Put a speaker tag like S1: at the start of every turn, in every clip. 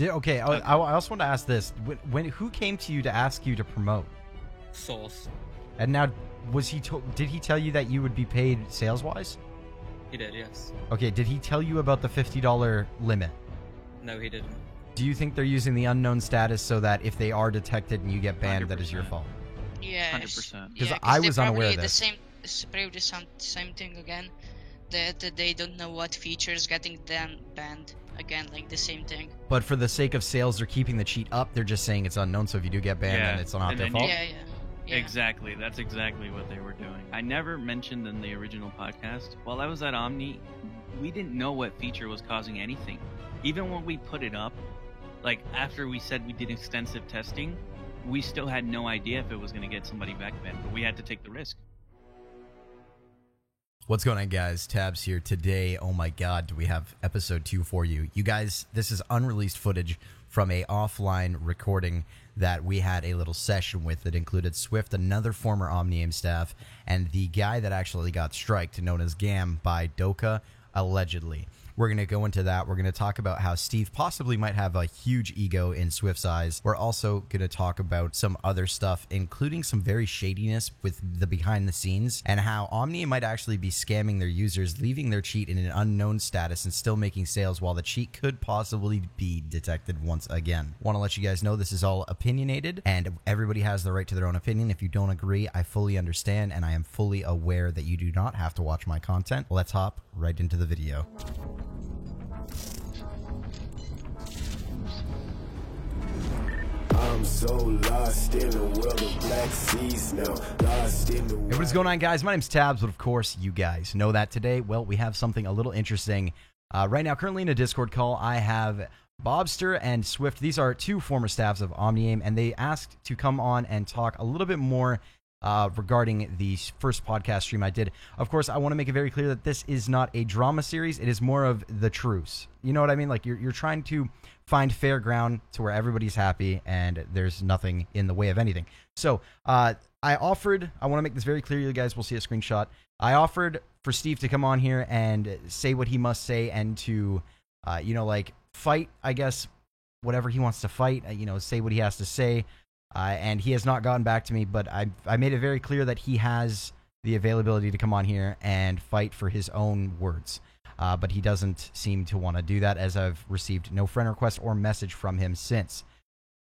S1: Okay, I also want to ask this: who came to you to ask you to promote?
S2: Source.
S1: And now, did he tell you that you would be paid sales wise?
S2: He did, yes.
S1: Okay, did he tell you about the $50 limit?
S2: No, he didn't.
S1: Do you think they're using the unknown status so that if they are detected and you get banned,
S3: 100%.
S1: that is your fault?
S4: Yeah,
S3: 100%.
S1: Because I was unaware of this.
S4: It's probably the same thing again. That they don't know what features getting them banned again, like the same thing.
S1: But for the sake of sales, they're keeping the cheat up. They're just saying it's unknown. So if you do get banned, then it's not their fault.
S4: Yeah.
S3: Exactly. That's exactly what they were doing. I never mentioned in the original podcast, while I was at Omni, we didn't know what feature was causing anything. Even when we put it up, like after we said we did extensive testing, we still had no idea if it was going to get somebody back banned, but we had to take the risk.
S1: What's going on, guys? Tabs here. Today, oh my god, do we have episode 2 for you. You guys, this is unreleased footage from a offline recording that we had a little session with that included Swift, another former OmniAim staff, and the guy that actually got striked, known as Gam, by Doka, allegedly. We're going to go into that. We're going to talk about how Steve possibly might have a huge ego in Swift's eyes. We're also going to talk about some other stuff, including some very shadiness with the behind the scenes, and how Omni might actually be scamming their users, leaving their cheat in an unknown status and still making sales while the cheat could possibly be detected once again. Want to let you guys know this is all opinionated, and everybody has the right to their own opinion. If you don't agree, I fully understand, and I am fully aware that you do not have to watch my content. Let's hop right into the video.
S5: I'm so lost in the world of black seas now. Lost in the world.
S1: Hey, what is going on, guys? My name's Tabs, but of course, you guys know that today. Well, we have something a little interesting. Right now, currently in a Discord call, I have Bobster and Swift. These are two former staffs of OmniAim, and they asked to come on and talk a little bit more regarding the first podcast stream I did. Of course, I want to make it very clear that this is not a drama series. It is more of the truce. You know what I mean? Like, you're trying to find fair ground to where everybody's happy and there's nothing in the way of anything. So I want to make this very clear. You guys will see a screenshot. I offered for Steve to come on here and say what he must say and to, fight, I guess, whatever he wants to fight, say what he has to say. And he has not gotten back to me, but I made it very clear that he has the availability to come on here and fight for his own words. But he doesn't seem to want to do that, as I've received no friend request or message from him since.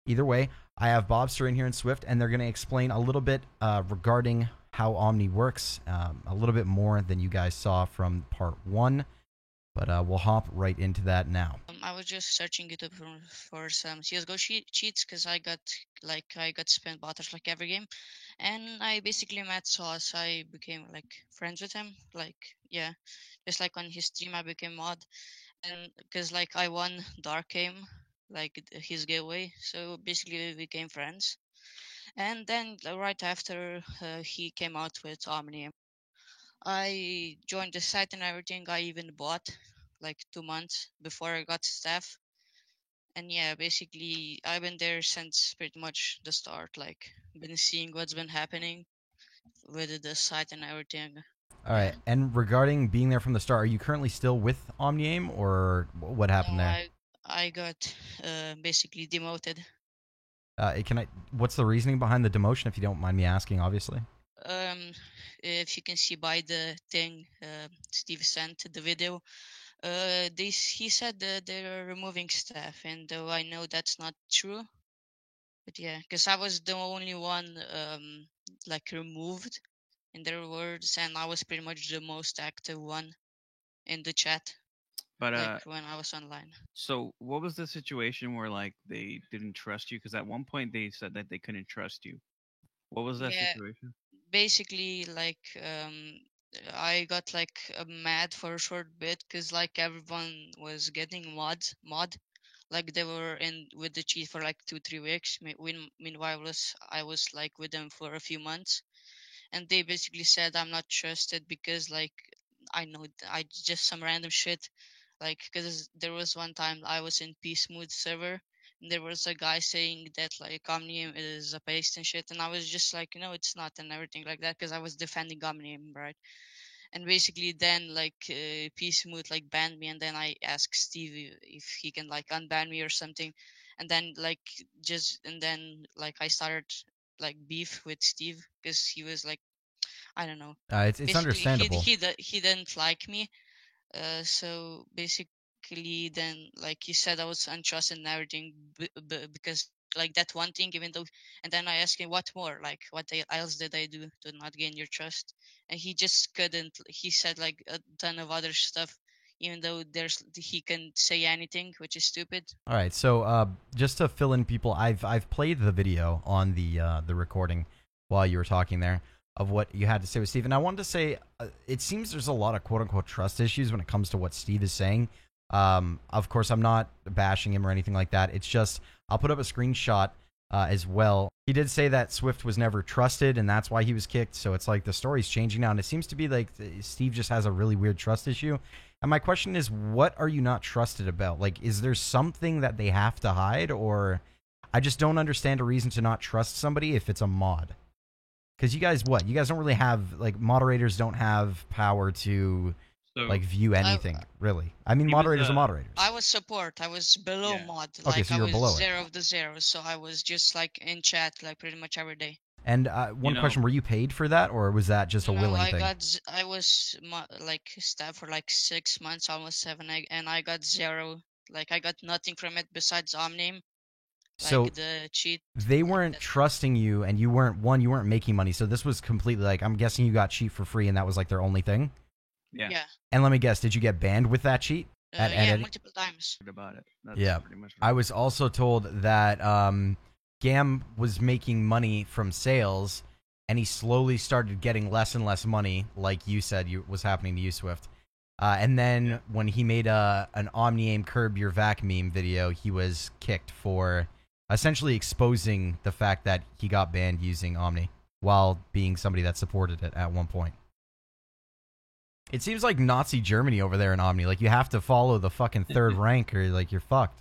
S1: Either way, I have Bobster in here in Swift, and they're going to explain a little bit regarding how Omni works, a little bit more than you guys saw from part 1. But we'll hop right into that now.
S4: I was just searching YouTube for some CSGO cheats because I got spam butters like every game, and I basically met Sauce. I became like friends with him. Just like on his stream, I became mod, and because like I won Dark Game, like his giveaway, so basically we became friends. And then right after he came out with Omnium, I joined the site and everything. I even bought like 2 months before I got staff. And yeah, basically I've been there since pretty much the start, like been seeing what's been happening with the site and everything.
S1: All right, and regarding being there from the start, are you currently still with OmniAim, or what happened there?
S4: I got basically demoted.
S1: What's the reasoning behind the demotion, if you don't mind me asking, obviously?
S4: If you can see by the thing Steve sent the video, he said that they're removing staff, and though I know that's not true, but yeah, because I was the only one removed in their words, and I was pretty much the most active one in the chat. But when I was online.
S3: So what was the situation where like they didn't trust you? Because at one point they said that they couldn't trust you. What was that situation?
S4: Basically, I got mad for a short bit because like everyone was getting mod, like they were in with the cheat for like 2-3 weeks. Meanwhile, I was like with them for a few months, and they basically said I'm not trusted because like I know I just some random shit, like because there was one time I was in Peace Mood server. There was a guy saying that like Omnium is a paste and shit, and I was just like, no, it's not, and everything like that, because I was defending Omnium, right? And basically then like P Smooth like banned me, and then I asked Steve if he can like unban me or something, and then like like I started like beef with Steve because he was like, I don't know,
S1: It's
S4: basically
S1: understandable.
S4: he didn't like me. So basically then like he said I was untrusted and everything because like that one thing, even though, and then I asked him what more, like else did I do to not gain your trust, and he just couldn't. He said like a ton of other stuff, even though he can say anything, which is stupid.
S1: All right, so just to fill in people, I've played the video on the recording while you were talking there of what you had to say with Steve, and I wanted to say it seems there's a lot of quote unquote trust issues when it comes to what Steve is saying. Of course, I'm not bashing him or anything like that. It's just I'll put up a screenshot as well. He did say that Swift was never trusted, and that's why he was kicked. So it's like the story's changing now, and it seems to be like Steve just has a really weird trust issue. And my question is, what are you not trusted about? Like, is there something that they have to hide, or I just don't understand a reason to not trust somebody if it's a mod? Because you guys don't really have, like, moderators don't have power to
S3: So
S1: like view anything, really. I mean,
S3: He was,
S1: moderators are moderators.
S4: I was support. I was below
S3: Yeah.
S4: mod.
S1: Okay,
S4: Like
S1: so
S4: I
S1: you were
S4: was
S1: below it.
S4: zero of the zeros, so I was just like in chat like pretty much every day.
S1: And one
S3: know-
S1: question: were you paid for that, or was that just a
S4: No,
S1: willing
S4: I
S1: thing?
S4: I was like staff for like 6 months, almost 7, and I got zero. Like I got nothing from it besides Omname, like
S1: So
S4: the cheat.
S1: they
S4: like
S1: weren't
S4: that.
S1: trusting you, and you weren't making money. So this was completely like, I'm guessing you got cheat for free, and that was like their only thing.
S3: yeah,
S4: Yeah,
S1: And let me guess, did you get banned with that cheat?
S4: yeah, multiple times.
S3: about it. That's
S1: Yeah.
S3: pretty much.
S1: I was also told that Gam was making money from sales, and he slowly started getting less and less money, like you said was happening to you, Swift. And then when he made an Omni-Aim Curb Your Vac meme video, he was kicked for essentially exposing the fact that he got banned using Omni while being somebody that supported it at one point. It seems like Nazi Germany over there in Omni. Like, you have to follow the fucking third rank or, like, you're fucked.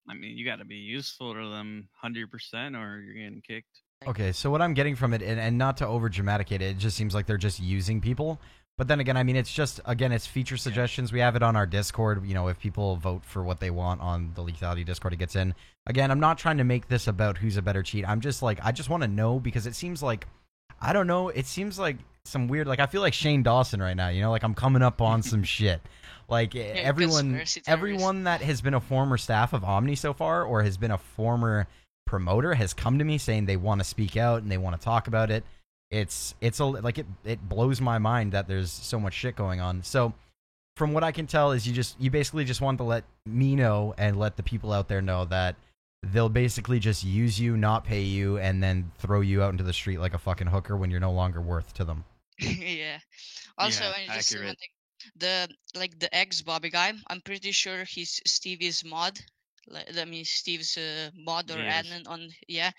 S3: I mean, you got to be useful to them 100%, or you're getting kicked.
S1: Okay, so what I'm getting from it, and not to over dramaticate it just seems like they're just using people. But then again, I mean, it's just, again, it's feature suggestions. We have it on our Discord. You know, if people vote for what they want on the Lethality Discord, it gets in. Again, I'm not trying to make this about who's a better cheat. I'm just like, I just want to know, because it seems like, I don't know, it seems like some weird, like, I feel like Shane Dawson right now, you know, like I'm coming up on some shit. Like,
S4: conspiracy theories.
S1: everyone that has been a former staff of Omni so far, or has been a former promoter, has come to me saying they want to speak out and they want to talk about it. It's it blows my mind that there's so much shit going on. So from what I can tell is you basically just want to let me know and let the people out there know that they'll basically just use you, not pay you, and then throw you out into the street like a fucking hooker when you're no longer worth to them.
S4: Yeah. Also,
S3: Yeah,
S4: and just one
S3: accurate.
S4: thing, the ex Bobby guy, I'm pretty sure he's Stevie's mod. I mean, Steve's mod or
S3: Yes.
S4: admin on. Yeah,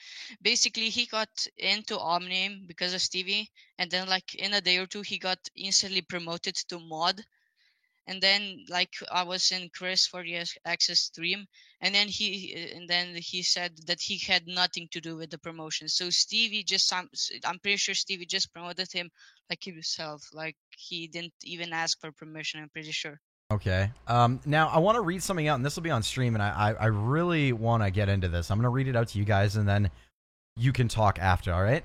S4: basically he got into Omnium because of Stevie, and then like in a day or two he got instantly promoted to mod. And then like I was in Chris for the Access stream, and then he said that he had nothing to do with the promotion. So Stevie just I'm pretty sure Stevie just promoted him like himself. Like he didn't even ask for permission. I'm pretty sure.
S1: Okay. Now I want to read something out, and this will be on stream, and I really want to get into this. I'm going to read it out to you guys, and then you can talk after, all right?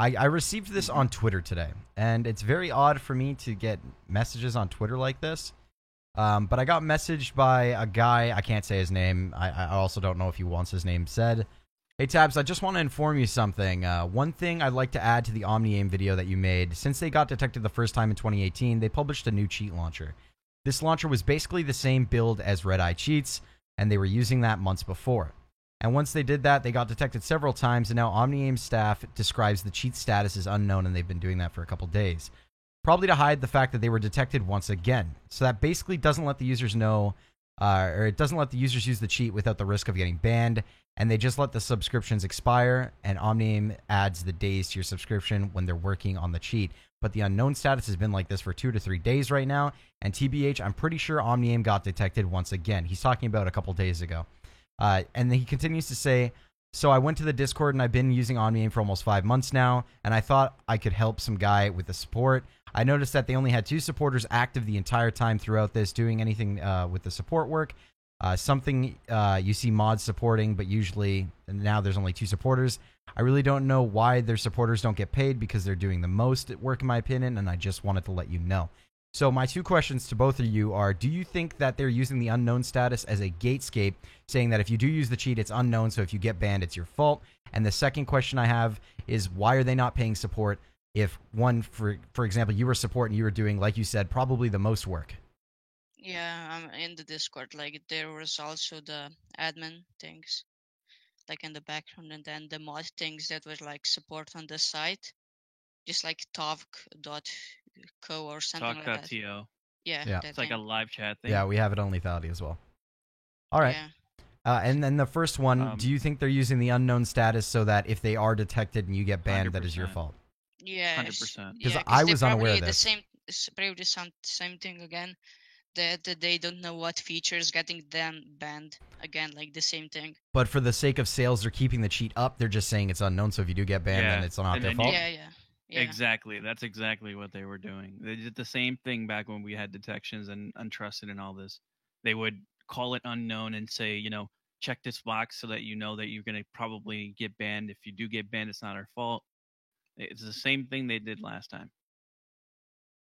S1: I received this on Twitter today, and it's very odd for me to get messages on Twitter like this. But I got messaged by a guy, I can't say his name. I also don't know if he wants his name said. Hey, Tabs, I just want to inform you something. One thing I'd like to add to the Omni-Aim video that you made. Since they got detected the first time in 2018, they published a new cheat launcher. This launcher was basically the same build as Red Eye Cheats, and they were using that months before. And once they did that, they got detected several times, and now Omni-Aim staff describes the cheat status as unknown, and they've been doing that for a couple days. Probably to hide the fact that they were detected once again. So that basically doesn't let the users know, or it doesn't let the users use the cheat without the risk of getting banned, and they just let the subscriptions expire, and Omni-Aim adds the days to your subscription when they're working on the cheat. But the unknown status has been like this for 2 to 3 days right now, and TBH, I'm pretty sure Omni-Aim got detected once again. He's talking about a couple days ago. And then he continues to say, so I went to the Discord and I've been using Omni-Aim for almost 5 months now, and I thought I could help some guy with the support. I noticed that they only had 2 supporters active the entire time throughout this, doing anything with the support work. Something you see mods supporting, but usually now there's only 2 supporters. I really don't know why their supporters don't get paid because they're doing the most at work, in my opinion, and I just wanted to let you know. So my 2 questions to both of you are, do you think that they're using the unknown status as a gatescape, saying that if you do use the cheat, it's unknown, so if you get banned, it's your fault? And the second question I have is, why are they not paying support if, one, for example, you were support and you were doing, like you said, probably the most work?
S4: Yeah, I'm in the Discord. Like there was also the admin things, like in the background, and then the mod things that was like support on the site, just like talk.co or something like that.
S3: Talk.to.
S4: Yeah,
S1: Yeah.
S4: that
S3: It's like a
S4: thing.
S3: live chat thing.
S1: Yeah, we have it on lethality as well. All right.
S4: Yeah.
S1: And then the first one, do you think they're using the unknown status so that if they are detected and you get banned, that is your
S3: 100%.
S1: fault?
S4: Yeah.
S3: 100%.
S1: 'Cause
S4: Yeah,
S1: I
S4: they
S1: was unaware of
S4: probably
S1: this.
S4: it's probably same thing again. That they don't know what features getting them banned again, like the same thing.
S1: But for the sake of sales, they're keeping the cheat up. They're just saying it's unknown, so if you do get banned, then
S3: Yeah,
S1: it's not
S3: and
S1: their
S3: then
S1: fault.
S4: Yeah.
S3: Exactly. That's exactly what they were doing. They did the same thing back when we had detections and untrusted and all this. They would call it unknown and say, check this box so that you know that you're going to probably get banned. If you do get banned, it's not our fault. It's the same thing they did last time.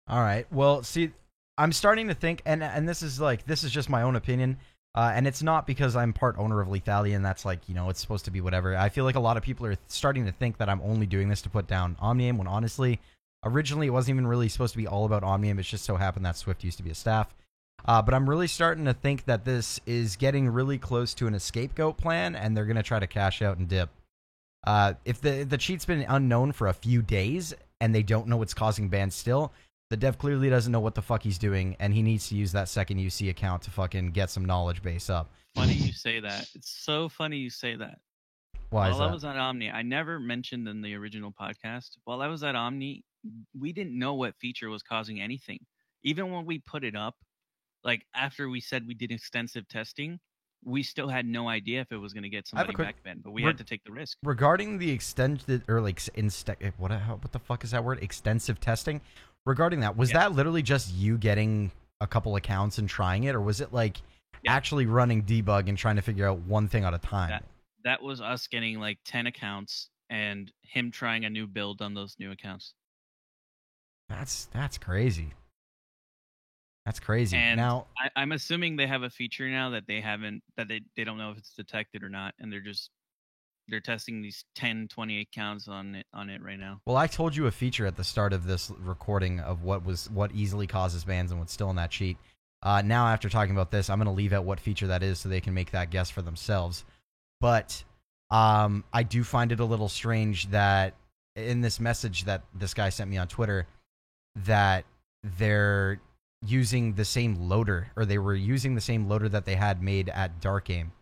S1: All right. Well, see, I'm starting to think, and this is just my own opinion, and it's not because I'm part owner of Lethality, and that's like, it's supposed to be whatever. I feel like a lot of people are starting to think that I'm only doing this to put down Omniaim, when honestly, originally it wasn't even really supposed to be all about Omniaim. It's just so happened that Swift used to be a staff. But I'm really starting to think that this is getting really close to an scapegoat plan, and they're going to try to cash out and dip. If the cheat's been unknown for a few days, and they don't know what's causing bans still, the dev clearly doesn't know what the fuck he's doing, and he needs to use that second UC account to fucking get some knowledge base up.
S3: Funny you say that. It's so funny you say that.
S1: Why is
S3: While
S1: that?
S3: I was at Omni, I never mentioned in the original podcast, while I was at Omni, we didn't know what feature was causing anything. Even when we put it up, like after we said we did extensive testing, we still had no idea if it was going to get somebody back banned, but we had to take the risk.
S1: Regarding the extended, or like, what the fuck is that word? Extensive testing? Regarding that, was that literally just you getting a couple accounts and trying it, or was it like actually running debug and trying to figure out one thing at a time?
S3: That was us getting like 10 accounts and him trying a new build on those new accounts.
S1: That's crazy. That's crazy.
S3: And
S1: now
S3: I'm assuming they have a feature now that they haven't, that they don't know if it's detected or not, and they're testing these 10, 20 accounts on it right now.
S1: Well, I told you a feature at the start of this recording of what easily causes bans and what's still in that cheat. Now, after talking about this, I'm going to leave out what feature that is so they can make that guess for themselves. But I do find it a little strange that in this message that this guy sent me on Twitter, that they're using the same loader, or they were using the same loader that they had made at Dark Game.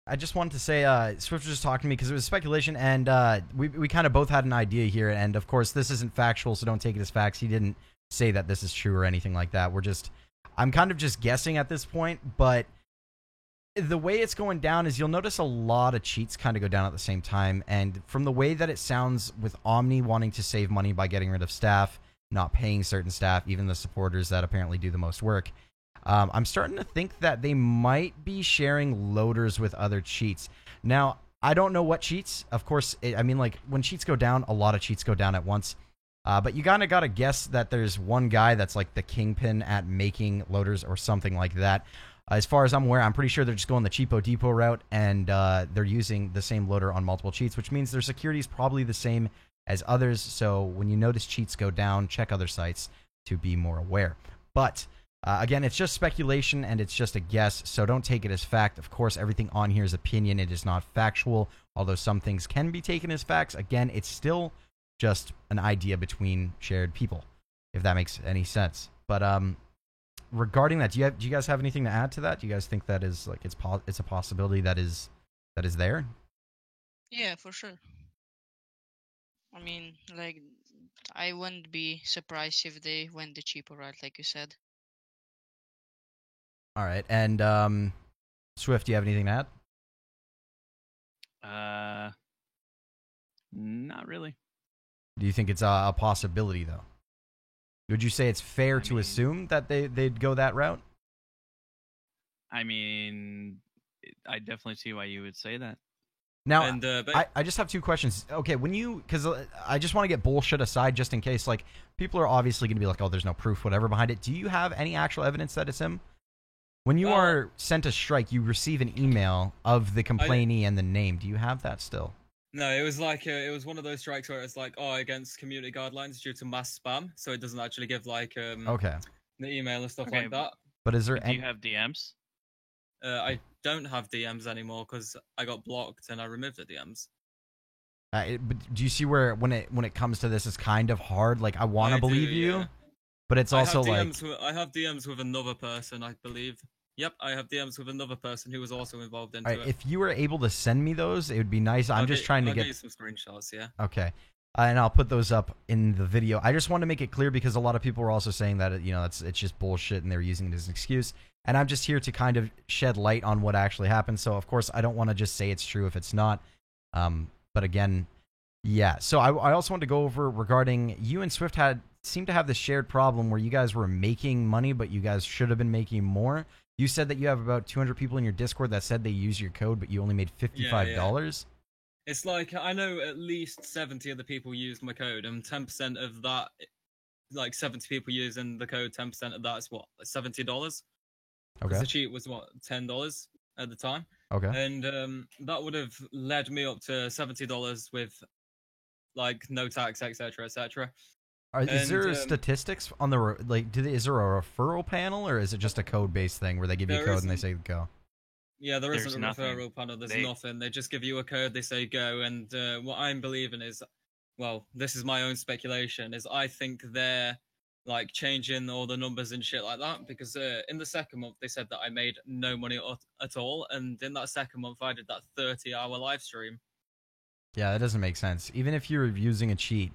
S1: I just wanted to say, Swift was just talking to me because it was speculation, and we kind of both had an idea here, and of course this isn't factual, so don't take it as facts. He didn't say that this is true or anything like that. I'm kind of just guessing at this point, but the way it's going down is you'll notice a lot of cheats kind of go down at the same time, and from the way that it sounds with Omni wanting to save money by getting rid of staff, not paying certain staff, even the supporters that apparently do the most work, I'm starting to think that they might be sharing loaders with other cheats. Now, I don't know what cheats. Of course, when cheats go down, a lot of cheats go down at once. But you kind of got to guess that there's one guy that's like the kingpin at making loaders or something like that. As far as I'm aware, I'm pretty sure they're just going the cheapo depot route, and they're using the same loader on multiple cheats, which means their security is probably the same as others. So when you notice cheats go down, check other sites to be more aware. But again, it's just speculation and it's just a guess, so don't take it as fact. Of course, everything on here is opinion. It is not factual, although some things can be taken as facts. Again, it's still just an idea between shared people, if that makes any sense. But regarding that, do you guys have anything to add to that? Do you guys think that is like it's a possibility that is there?
S4: Yeah, for sure. I mean, like, I wouldn't be surprised if they went the cheaper route, like you said.
S1: All right, and Swift, do you have anything to
S3: add? Not really.
S1: Do you think it's a possibility though? Would you say it's fair to
S3: mean-
S1: assume that they'd go that route?
S3: I mean, I definitely see why you would say that.
S1: Now,
S2: And but
S1: I just have two questions. Okay, because I just want to get bullshit aside just in case, like, people are obviously going to be like, oh, there's no proof, whatever, behind it. Do you have any actual evidence that it's him? When you are sent a strike, you receive an email of the complainee and the name. Do you have that still?
S2: no, it was like it was one of those strikes where it's like, oh, against community guidelines due to mass spam, so it doesn't actually give like
S1: Okay.
S2: the email and stuff
S3: Okay,
S2: like that.
S1: But is there
S3: Do you have DMs?
S2: I don't have DMs anymore because I got blocked and I removed the DMs.
S1: But do you see where when it comes to this, it's kind of hard? Like, I want to
S2: I do,
S1: believe you,
S2: yeah.
S1: but it's also
S2: I have
S1: like...
S2: DMs I have DMs with another person, I believe. Yep, I have DMs with another person who was also involved into
S1: All right,
S2: it.
S1: if you were able to send me those, it would be nice. I'm just trying to
S2: I'll
S1: get...
S2: you some screenshots, yeah.
S1: Okay. And I'll put those up in the video. I just want to make it clear because a lot of people were also saying that, it's just bullshit and they're using it as an excuse. And I'm just here to kind of shed light on what actually happened. So, of course, I don't want to just say it's true if it's not. But again, yeah. So I also want to go over regarding you and Swift seemed to have this shared problem where you guys were making money, but you guys should have been making more. You said that you have about 200 people in your Discord that said they use your code, but you only made $55.
S2: It's like, I know at least 70 of the people used my code, and 10% of that, like 70 people using the code, 10% of that is what, $70? Because
S1: Okay.
S2: the cheat was what, $10 at the time.
S1: Okay.
S2: And that would have led me up to $70 with like no tax, etc., etc.
S1: Is there
S2: And,
S1: statistics on the is there a referral panel, or is it just a code based thing where they give you a
S2: There
S1: code and they
S2: isn't.
S1: say go?
S2: Yeah, there
S3: There's
S2: isn't a
S3: nothing.
S2: referral panel. There's
S3: They-
S2: nothing. They just give you a code. They say go. And what I'm believing is, well, this is my own speculation. Is I think they're like changing all the numbers and shit like that because in the second month they said that I made no money at all, and in that second month I did that 30-hour live stream.
S1: Yeah, that doesn't make sense. Even if you're using a cheat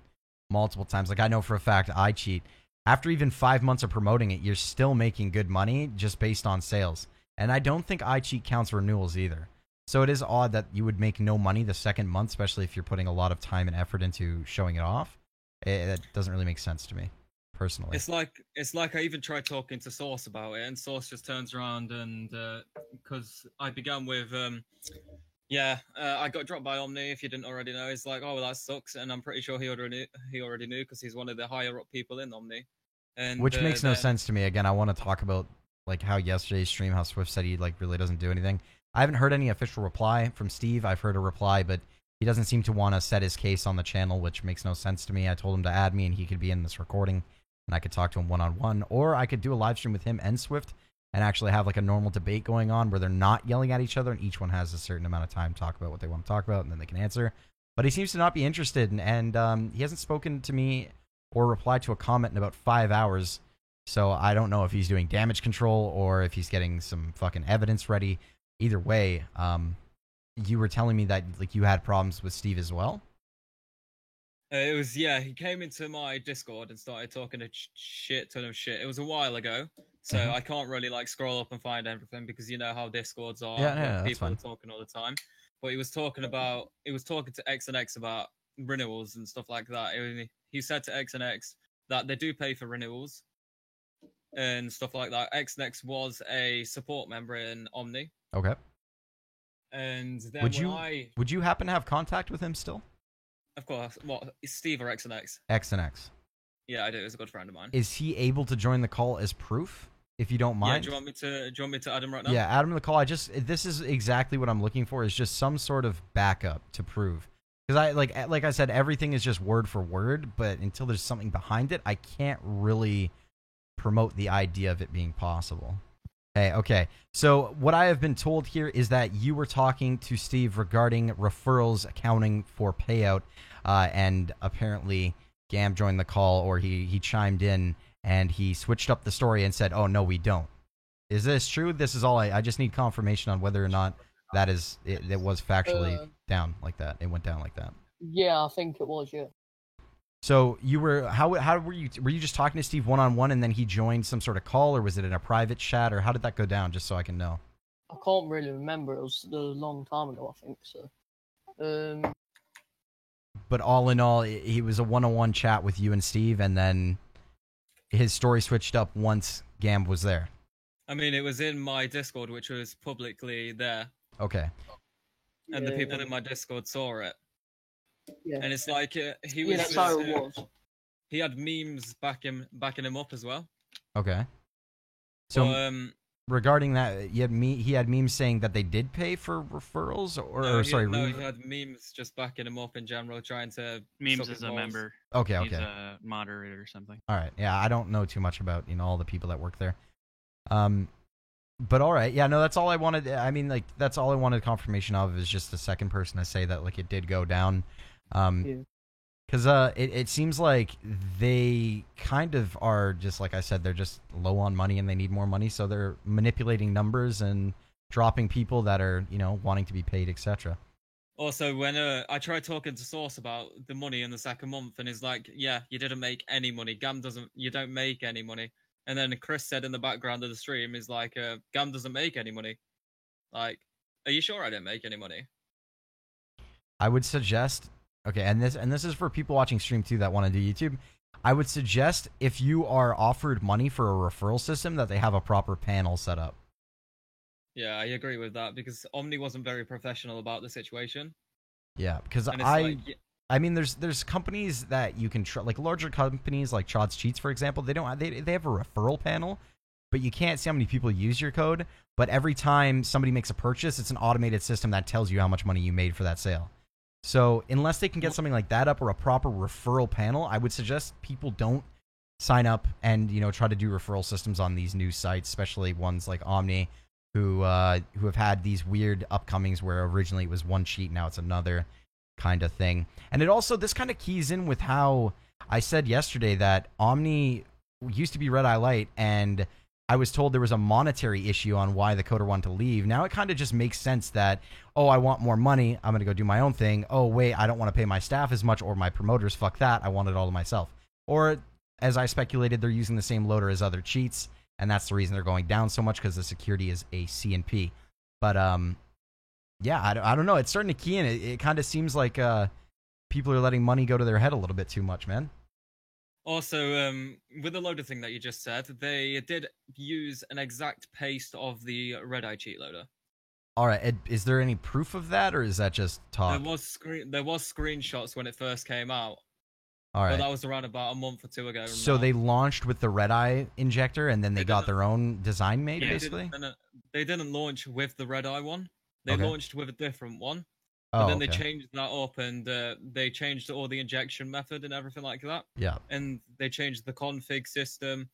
S1: multiple times, like I know for a fact I cheat. After even 5 months of promoting it, you're still making good money just based on sales. And I don't think iCheat counts renewals either. So it is odd that you would make no money the second month, especially if you're putting a lot of time and effort into showing it off. That doesn't really make sense to me, personally.
S2: It's like I even tried talking to Source about it, and Source just turns around and because I began with I got dropped by Omni. If you didn't already know, he's like, oh well, that sucks, and I'm pretty sure he already knew because he's one of the higher up people in Omni. And
S1: Which makes no
S2: then-
S1: sense to me. Again, I want to talk about like how yesterday's stream, how Swift said he like really doesn't do anything. I haven't heard any official reply from Steve. I've heard a reply, but he doesn't seem to want to set his case on the channel, which makes no sense to me. I told him to add me and he could be in this recording and I could talk to him one-on-one, or I could do a live stream with him and Swift and actually have like a normal debate going on where they're not yelling at each other and each one has a certain amount of time to talk about what they want to talk about and then they can answer. But he seems to not be interested, and he hasn't spoken to me or replied to a comment in about 5 hours. So I don't know if he's doing damage control or if he's getting some fucking evidence ready. Either way, you were telling me that like you had problems with Steve as well.
S2: It was he came into my Discord and started talking a shit ton of shit. It was a while ago, so
S1: Mhm.
S2: I can't really like scroll up and find everything because you know how Discords are.
S1: Yeah,
S2: where
S1: that's
S2: people
S1: fine.
S2: are talking all the time. But he was talking to X and X about renewals and stuff like that. He said to X and X that they do pay for renewals and stuff like that. X and X was a support member in Omni,
S1: Okay.
S2: and then
S1: Would you happen to have contact with him still?
S2: of course, what Steve or X and X?
S1: X and X.
S2: Yeah, I do. He's a good friend of mine.
S1: Is he able to join the call as proof? If you don't
S2: Yeah,
S1: mind.
S2: do you want me to add him right now?
S1: Yeah, add him to the call. This is exactly what I'm looking for, is just some sort of backup to prove. Because I like I said, everything is just word for word, but until there's something behind it, I can't really promote the idea of it being possible. Hey, okay. So what I have been told here is that you were talking to Steve regarding referrals accounting for payout, and apparently Gam joined the call, or he chimed in and he switched up the story and said, "Oh no, we don't." Is this true? This is all I just need confirmation on whether or not that is it was factually down like that. It went down like that.
S6: Yeah, I think it was, yeah.
S1: So you were how were you just talking to Steve one-on-one and then he joined some sort of call, or was it in a private chat, or how did that go down, just so I can know?
S6: I can't really remember. It was a long time ago, I think, so.
S1: But all in all, he was a one-on-one chat with you and Steve, and then his story switched up once Gamb was there.
S2: I mean, it was in my Discord, which was publicly there,
S1: Okay.
S2: and the people in my Discord saw it.
S6: Yeah.
S2: And it's like he
S6: Yeah,
S2: was.
S6: that's how it was.
S2: He had memes backing him up as well.
S1: Okay. So
S2: But,
S1: regarding that, he had memes saying that they did pay for referrals, or sorry,
S2: he had memes just backing him up in general, trying to.
S3: Memes
S2: suck
S3: is
S2: his
S3: a
S2: balls.
S3: member.
S1: Okay,
S3: He's
S1: okay.
S3: a moderator or something.
S1: All right. Yeah, I don't know too much about all the people that work there. But all right. Yeah, no, that's all I wanted. I mean, like that's all I wanted confirmation of is just the second person to say that like it did go down. Because it seems like they kind of are just like I said, they're just low on money and they need more money, so they're manipulating numbers and dropping people that are wanting to be paid, etc.
S2: Also, when I tried talking to Source about the money in the second month, and he's like, "Yeah, you didn't make any money. You don't make any money." And then Chris said in the background of the stream, "Is like, Gam doesn't make any money." Like, are you sure I didn't make any money?
S1: I would suggest, okay, and this is for people watching stream too that want to do YouTube. I would suggest if you are offered money for a referral system that they have a proper panel set up.
S2: Yeah, I agree with that because Omni wasn't very professional about the situation.
S1: Yeah, because
S2: And it's
S1: I mean, there's companies that you can like larger companies like Chod's Cheats, for example. They have a referral panel, but you can't see how many people use your code. But every time somebody makes a purchase, it's an automated system that tells you how much money you made for that sale. So unless they can get something like that up or a proper referral panel, I would suggest people don't sign up and try to do referral systems on these new sites, especially ones like Omni, who have had these weird upcomings where originally it was one cheat, now it's another kind of thing. And this kind of keys in with how I said yesterday that Omni used to be Red Eye Light, and I was told there was a monetary issue on why the coder wanted to leave. Now it kind of just makes sense that, oh, I want more money, I'm going to go do my own thing. Oh, wait, I don't want to pay my staff as much or my promoters, fuck that, I want it all to myself. Or, as I speculated, they're using the same loader as other cheats, and that's the reason they're going down so much, because the security is a CNP. But, yeah, I don't know. It's starting to key in. It kind of seems like people are letting money go to their head a little bit too much, man.
S2: Also, with the loader thing that you just said, they did use an exact paste of the Red Eye cheat loader.
S1: All right. Is there any proof of that, or is that just talk?
S2: There was screenshots when it first came out.
S1: All right.
S2: But that was around about a month or two ago.
S1: So they launched with the Red Eye injector, and then they got their own design made, basically?
S2: They didn't launch with the Red Eye one. They launched with a different one. But then they changed that up, and they changed all the injection method and everything like that.
S1: Yeah.
S2: And they changed the config system.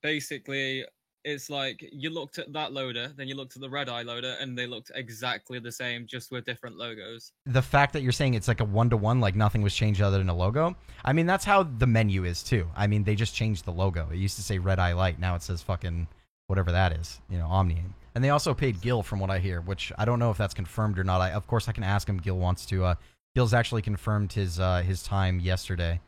S2: Basically, it's like you looked at that loader, then you looked at the Red Eye loader, and they looked exactly the same, just with different logos. The
S1: fact that you're saying it's like a 1-to-1, like nothing was changed other than a logo, I mean, that's how the menu is, too. I mean, they just changed the logo. It used to say Red Eye Light. Now it says fucking whatever that is, Omni. And they also paid Gil, from what I hear, which I don't know if that's confirmed or not. Of course, I can ask him. Gil wants to. Gil's actually confirmed his time yesterday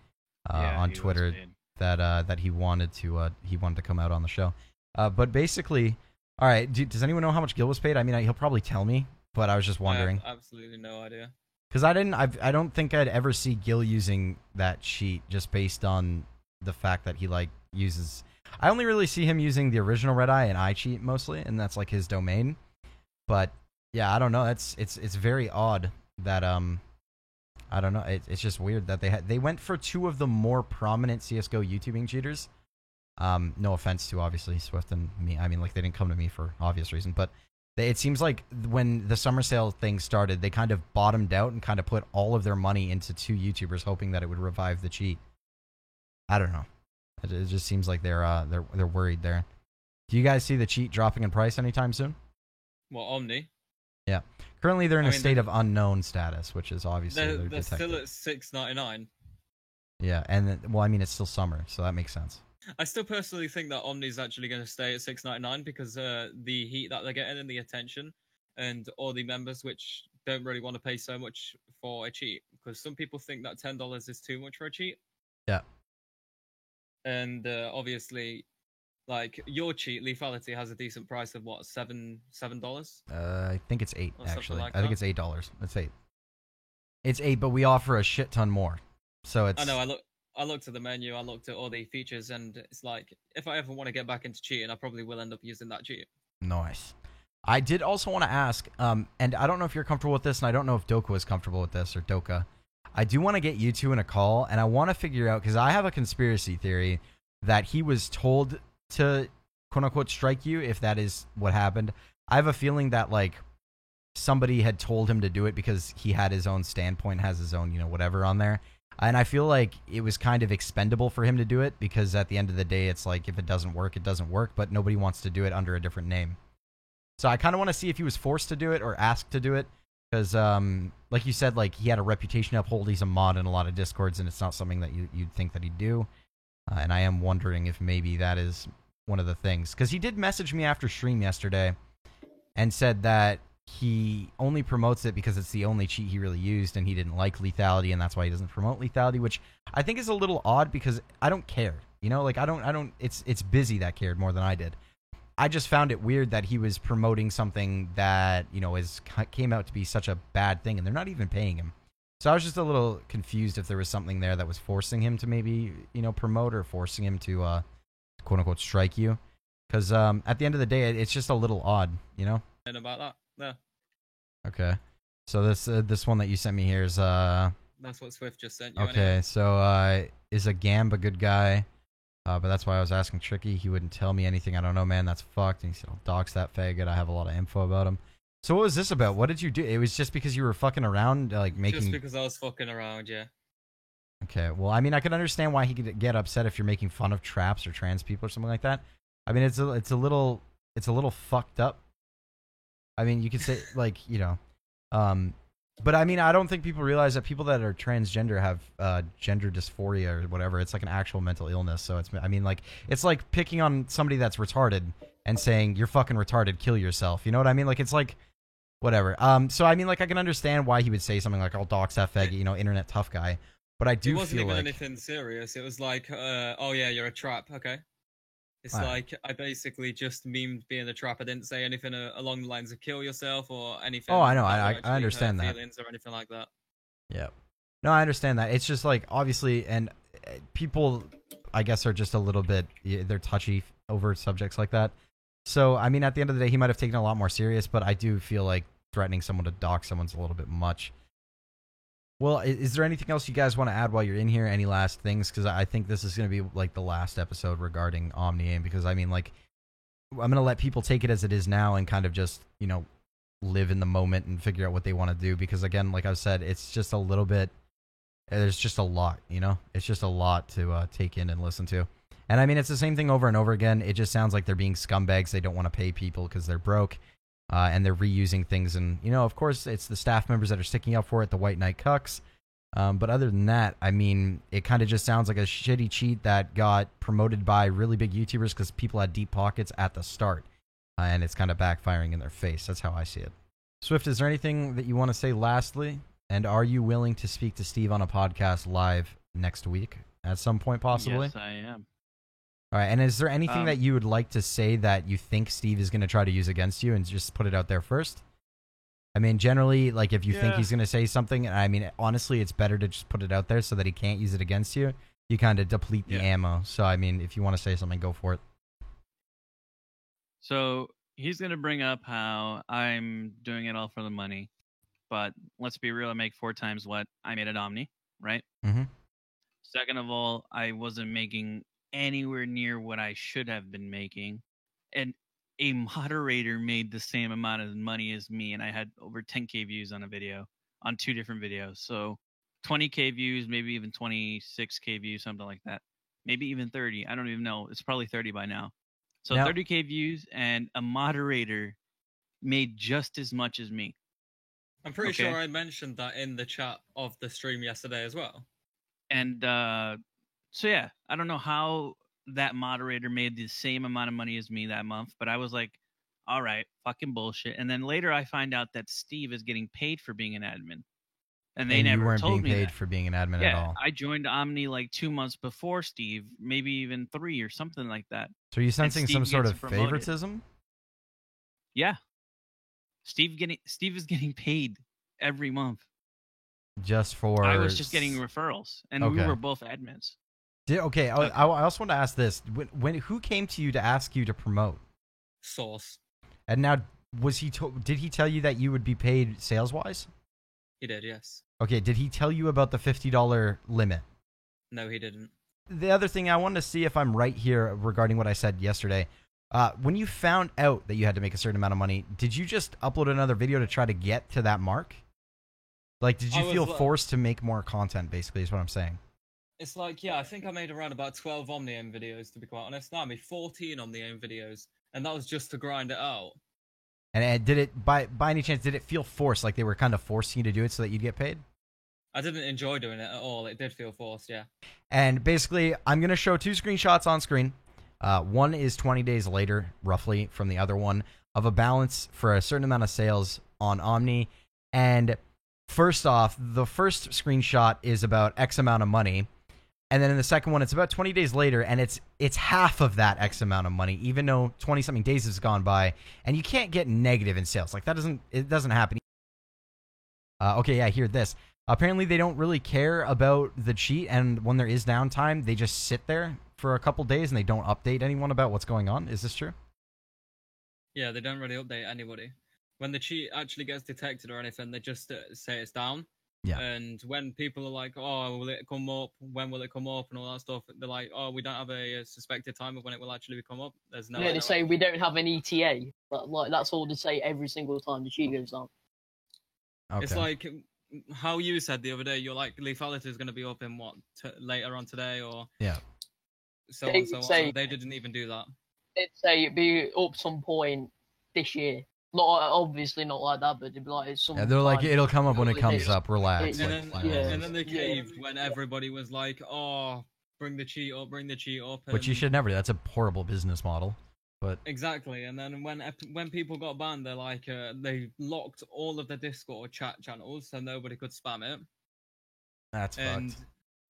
S1: on Twitter that he wanted to come out on the show. But basically, all right. Does anyone know how much Gil was paid? I mean, he'll probably tell me, but I was just wondering.
S2: I have absolutely no idea.
S1: Because I don't think I'd ever see Gil using that cheat just based on the fact that he uses. I only really see him using the original Red Eye and iCheat mostly, and that's like his domain. But yeah, I don't know. It's very odd that I don't know. It's just weird that they went for two of the more prominent CS:GO YouTubing cheaters. No offense to obviously Swift and me. I mean, like they didn't come to me for obvious reason, but it seems like when the summer sale thing started, they kind of bottomed out and kind of put all of their money into two YouTubers, hoping that it would revive the cheat. I don't know. It just seems like they're worried there. Do you guys see the cheat dropping in price anytime soon?
S2: Well, Omni.
S1: Yeah. Currently, they're in a state of unknown status, which is obviously
S2: they're still at $6.99.
S1: Yeah, and I mean, it's still summer, so that makes sense.
S2: I still personally think that Omni's actually going to stay at $6.99 because the heat that they're getting and the attention, and all the members which don't really want to pay so much for a cheat, because some people think that $10 is too much for a cheat.
S1: Yeah.
S2: And obviously, like your cheat, Lethality, has a decent price of what, $7?
S1: I think it's $8 actually.
S2: Like
S1: I think it's $8. It's $8. It's $8, but we offer a shit ton more. So it's.
S2: I know. I looked at the menu, I looked at all the features, and it's like if I ever want to get back into cheating, I probably will end up using that cheat.
S1: Nice. I did also want to ask, and I don't know if you're comfortable with this, and I don't know if Doka is comfortable with this, or Doka. I do want to get you two in a call, and I want to figure out, because I have a conspiracy theory that he was told to, quote-unquote, strike you, if that is what happened. I have a feeling that, like, somebody had told him to do it because he had his own standpoint, has his own, whatever on there. And I feel like it was kind of expendable for him to do it, because at the end of the day, it's like, if it doesn't work, it doesn't work, but nobody wants to do it under a different name. So I kind of want to see if he was forced to do it or asked to do it, because, like you said, like, he had a reputation to uphold. He's a mod in a lot of Discords, and it's not something that you'd think that he'd do. And I am wondering if maybe that is one of the things. Because he did message me after stream yesterday and said that he only promotes it because it's the only cheat he really used, and he didn't like lethality, and that's why he doesn't promote lethality, which I think is a little odd, because I don't care. Like, I don't, it's Busy that cared more than I did. I just found it weird that he was promoting something that, came out to be such a bad thing, and they're not even paying him. So I was just a little confused if there was something there that was forcing him to maybe, promote, or forcing him to, quote unquote, strike you. Because at the end of the day, it's just a little odd,
S2: And about that, yeah.
S1: Okay. So this one that you sent me here is
S2: That's what Swift just sent you.
S1: okay.
S2: Anyway.
S1: So is a Gamb a good guy? But that's why I was asking Tricky. He wouldn't tell me anything. I don't know, man. That's fucked. And he said, I'll dox that faggot. I have a lot of info about him. So what was this about? What did you do? It was just because you were fucking around, like making.
S2: Just because I was fucking around, yeah.
S1: Okay. Well, I mean, I could understand why he could get upset if you're making fun of traps or trans people or something like that. I mean, it's a little fucked up. I mean, you could say like, but I mean, I don't think people realize that people that are transgender have gender dysphoria or whatever. It's like an actual mental illness. So it's like picking on somebody that's retarded and saying you're fucking retarded, kill yourself. You know what I mean? Like, it's like whatever. So I mean, like, I can understand why he would say something like, "I'll dox that faggot," internet tough guy. But I do
S2: it wasn't
S1: feel
S2: even
S1: like
S2: anything serious. It was like, oh yeah, you're a trap. Okay. It's like I basically just memed being a trap. I didn't say anything along the lines of kill yourself or anything.
S1: Oh, I know.
S2: that would
S1: I
S2: actually
S1: understand
S2: hurt
S1: that.
S2: feelings or anything like that.
S1: Yeah. No, I understand that. It's just like, obviously, and people, I guess, are just a little bit, they're touchy over subjects like that. So, I mean, at the end of the day, he might have taken it a lot more serious, but I do feel like threatening someone to dox someone's a little bit much. Well, is there anything else you guys want to add while you're in here? Any last things? Because I think this is going to be like the last episode regarding OmniAim, because I mean, like, I'm going to let people take it as it is now and kind of just, live in the moment and figure out what they want to do. Because again, like I've said, it's just a little bit, there's just a lot, it's just a lot to take in and listen to. And I mean, it's the same thing over and over again. It just sounds like they're being scumbags. They don't want to pay people because they're broke. And they're reusing things, and of course, it's the staff members that are sticking up for it, the White Knight cucks. But other than that, I mean, it kind of just sounds like a shitty cheat that got promoted by really big YouTubers because people had deep pockets at the start, and it's kind of backfiring in their face. That's how I see it. Swift, is there anything that you want to say lastly? And are you willing to speak to Steve on a podcast live next week at some point, possibly?
S3: Yes, I am.
S1: All right, and is there anything that you would like to say that you think Steve is going to try to use against you, and just put it out there first? I mean, generally, like, if you think he's going to say something, I mean, honestly, it's better to just put it out there so that he can't use it against you. You kind of deplete the ammo. So, I mean, if you want to say something, go for it.
S3: So he's going to bring up how I'm doing it all for the money. But let's be real, I make 4 times what I made at Omni, right?
S1: Mm-hmm.
S3: Second of all, I wasn't making anywhere near what I should have been making, and a moderator made the same amount of money as me, and I had over 10k views on a video, on 2 different videos. So 20k views, maybe even 26k views, something like that, maybe even 30. I don't even know. It's probably 30 by now. So now, 30k views, and a moderator made just as much as me.
S2: I'm pretty sure I mentioned that in the chat of the stream yesterday as well.
S3: And so yeah, I don't know how that moderator made the same amount of money as me that month, but I was like, all right, fucking bullshit. And then later I find out that Steve is getting paid for being an admin. And they never
S1: you weren't
S3: told
S1: being
S3: me
S1: paid
S3: that.
S1: for being an admin at all.
S3: I joined Omni like 2 months before Steve, maybe even 3 or something like that.
S1: So are you sensing some sort of
S3: promoted.
S1: favoritism?
S3: Yeah. Steve is getting paid every month.
S1: Just for...
S3: I was just getting referrals, and we were both admins.
S1: Okay, I also want to ask this: when who came to you to ask you to promote?
S2: Source.
S1: And now, did he tell you that you would be paid sales wise?
S2: He did, yes.
S1: Okay, did he tell you about the $50 limit?
S2: No, he didn't.
S1: The other thing I wanted to see if I'm right here regarding what I said yesterday. When you found out that you had to make a certain amount of money, did you just upload another video to try to get to that mark? Like, did you feel forced to make more content, basically, is what I'm saying.
S2: It's like, yeah, I think I made around about 12 Omnium videos, to be quite honest. No, I made 14 Omnium videos, and that was just to grind it out.
S1: And did it, by any chance, did it feel forced, like they were kind of forcing you to do it so that you'd get paid?
S2: I didn't enjoy doing it at all. It did feel forced, yeah.
S1: And basically, I'm going to show two screenshots on screen. One is 20 days later, roughly, from the other one, of a balance for a certain amount of sales on Omni. And first off, the first screenshot is about X amount of money. And then in the second one, it's about 20 days later, and it's half of that X amount of money, even though 20-something days has gone by. And you can't get negative in sales. Like, it doesn't happen. Okay, yeah, hear this. Apparently, they don't really care about the cheat, and when there is downtime, they just sit there for a couple days, and they don't update anyone about what's going on. Is this true?
S2: Yeah, they don't really update anybody. When the cheat actually gets detected or anything, they just say it's down.
S1: Yeah.
S2: And when people are like, oh, will it come up? When will it come up? And all that stuff, they're like, oh, we don't have a suspected time of when it will actually come up. There's no.
S6: Yeah, they say we don't have an ETA. But, like, that's all they say every single time the cheat goes down.
S1: Okay.
S2: It's like how you said the other day, you're like, lethality is going to be up in what, later on today, or
S1: yeah.
S2: So on, so on. They didn't even do that.
S6: They'd say it'd be up some point this year. Not obviously not like that, but it'd be like it's some.
S1: Yeah, they're like, it'll come up when it comes up. Relax.
S2: And then they caved when everybody was like, "Oh, bring the cheat up, bring the cheat up."
S1: Which you should never do. That's a horrible business model. But
S2: exactly. And then when people got banned, they're like, they locked all of the Discord chat channels so nobody could spam it.
S1: That's fucked.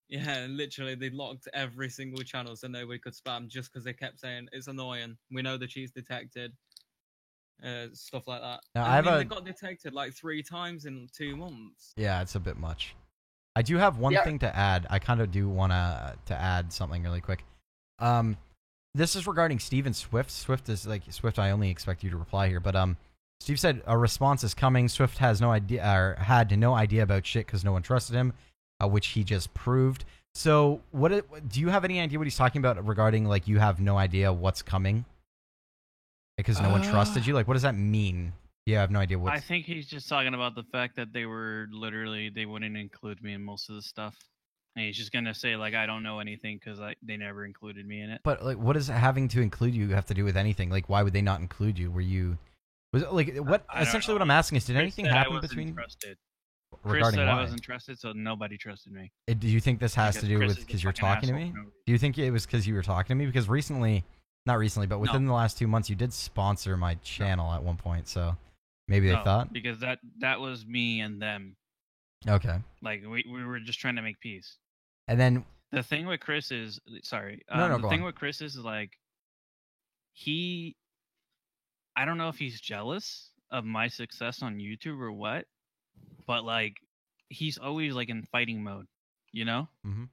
S2: Yeah, literally, they locked every single channel so nobody could spam just because they kept saying it's annoying. We know the cheat's detected. Stuff like that.
S1: Now,
S2: they got detected like 3 times in 2 months.
S1: Yeah, it's a bit much. I do have one thing to add. I kind of do want to add something really quick. This is regarding Steve and Swift. Swift is like Swift. I only expect you to reply here, but Steve said a response is coming. Swift has no idea, or had no idea about shit because no one trusted him, which he just proved. So, do you have any idea what he's talking about regarding like you have no idea what's coming? Because no one trusted you? Like, what does that mean? You have no idea what.
S3: I think he's just talking about the fact that they wouldn't include me in most of the stuff. And he's just going to say, like, I don't know anything because they never included me in it.
S1: But, like, what does having to include you have to do with anything? Like, why would they not include you? Essentially what I'm asking is, did anything happen between.
S3: Chris said I wasn't trusted, so nobody trusted me.
S1: Do you think this has to do with because you're talking to me? Do you think it was because you were talking to me? Because not recently, but within the last 2 months, you did sponsor my channel at one point, so maybe they thought?
S3: Because that was me and them.
S1: Okay.
S3: Like, we were just trying to make peace.
S1: And then...
S3: The thing with Chris is... Sorry. The thing with Chris is, like, I don't know if he's jealous of my success on YouTube or what, but, like, he's always, like, in fighting mode, you know?
S1: Mm-hmm.